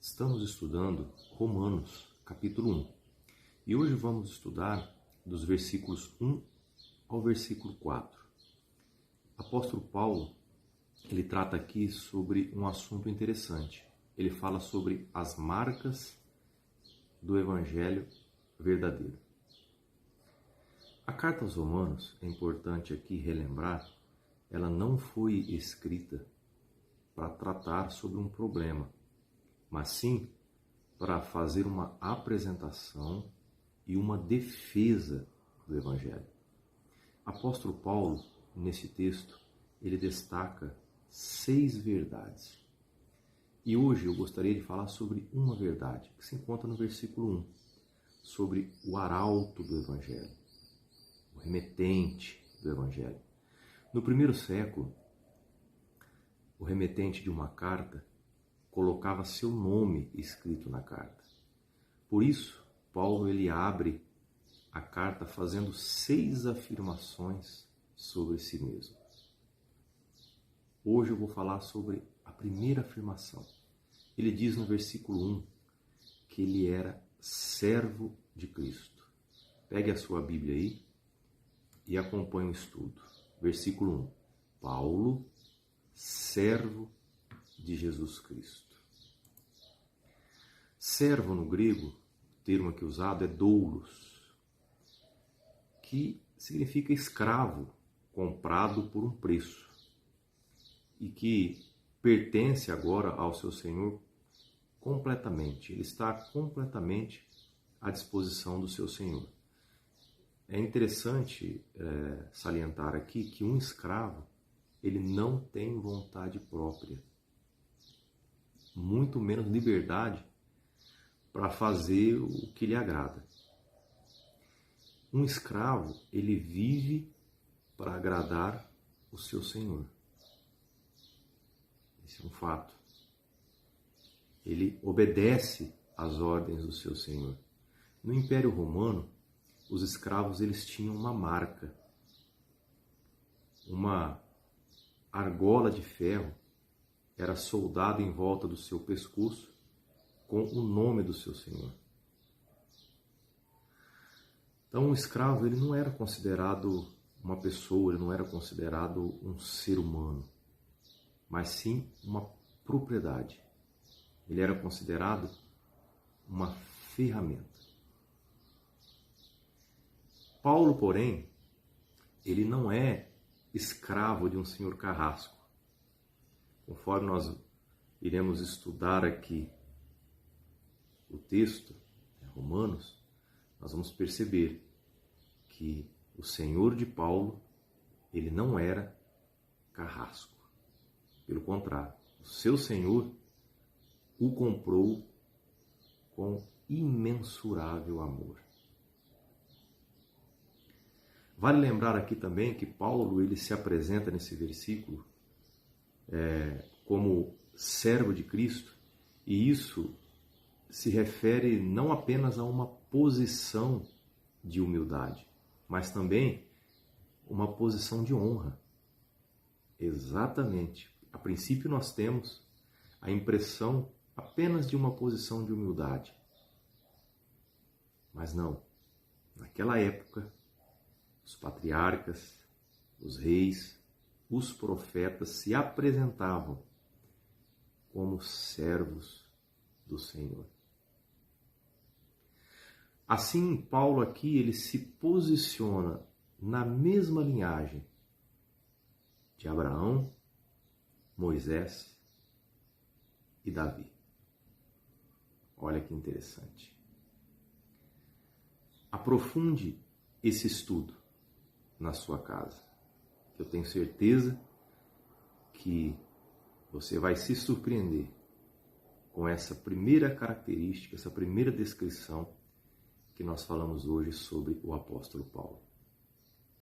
Estamos estudando Romanos, capítulo 1. E hoje vamos estudar dos versículos 1 ao versículo 4. Apóstolo Paulo, ele trata aqui sobre um assunto interessante. Ele fala sobre as marcas do Evangelho verdadeiro. A carta aos Romanos, é importante aqui relembrar, ela não foi escrita para tratar sobre um problema, mas sim para fazer uma apresentação e uma defesa do Evangelho. Apóstolo Paulo, nesse texto, ele destaca 6 verdades. E hoje eu gostaria de falar sobre uma verdade, que se encontra no versículo 1, sobre o arauto do Evangelho, o remetente do Evangelho. No primeiro século, o remetente de uma carta colocava seu nome escrito na carta. Por isso, Paulo ele abre a carta fazendo 6 afirmações sobre si mesmo. Hoje eu vou falar sobre a primeira afirmação. Ele diz no versículo 1 que ele era servo de Cristo. Pegue a sua Bíblia aí e acompanhe o estudo. Versículo 1. Paulo, servo de Jesus Cristo. Servo no grego, o termo aqui usado é doulos, que significa escravo, comprado por um preço, e que pertence agora ao seu senhor completamente. Ele está completamente à disposição do seu senhor. É interessante salientar aqui que um escravo, ele não tem vontade própria, muito menos liberdade para fazer o que lhe agrada. Um escravo, ele vive para agradar o seu senhor. Esse é um fato. Ele obedece às ordens do seu senhor. No Império Romano, os escravos eles tinham uma marca, uma argola de ferro, era soldada em volta do seu pescoço com o nome do seu senhor. Então, um escravo ele não era considerado uma pessoa, ele não era considerado um ser humano, mas sim uma propriedade. Ele era considerado uma ferramenta. Paulo, porém, ele não é escravo de um senhor carrasco. Conforme nós iremos estudar aqui o texto, Romanos, nós vamos perceber que o senhor de Paulo, ele não era carrasco. Pelo contrário, o seu senhor o comprou com imensurável amor. Vale lembrar aqui também que Paulo ele se apresenta nesse versículo como servo de Cristo, e isso se refere não apenas a uma posição de humildade, mas também uma posição de honra. Exatamente. A princípio nós temos a impressão apenas de uma posição de humildade. Mas não. Naquela época, os patriarcas, os reis, os profetas se apresentavam como servos do Senhor. Assim, Paulo aqui ele se posiciona na mesma linhagem de Abraão, Moisés e Davi. Olha que interessante. Aprofunde esse estudo na sua casa. Eu tenho certeza que você vai se surpreender com essa primeira característica, essa primeira descrição que nós falamos hoje sobre o apóstolo Paulo.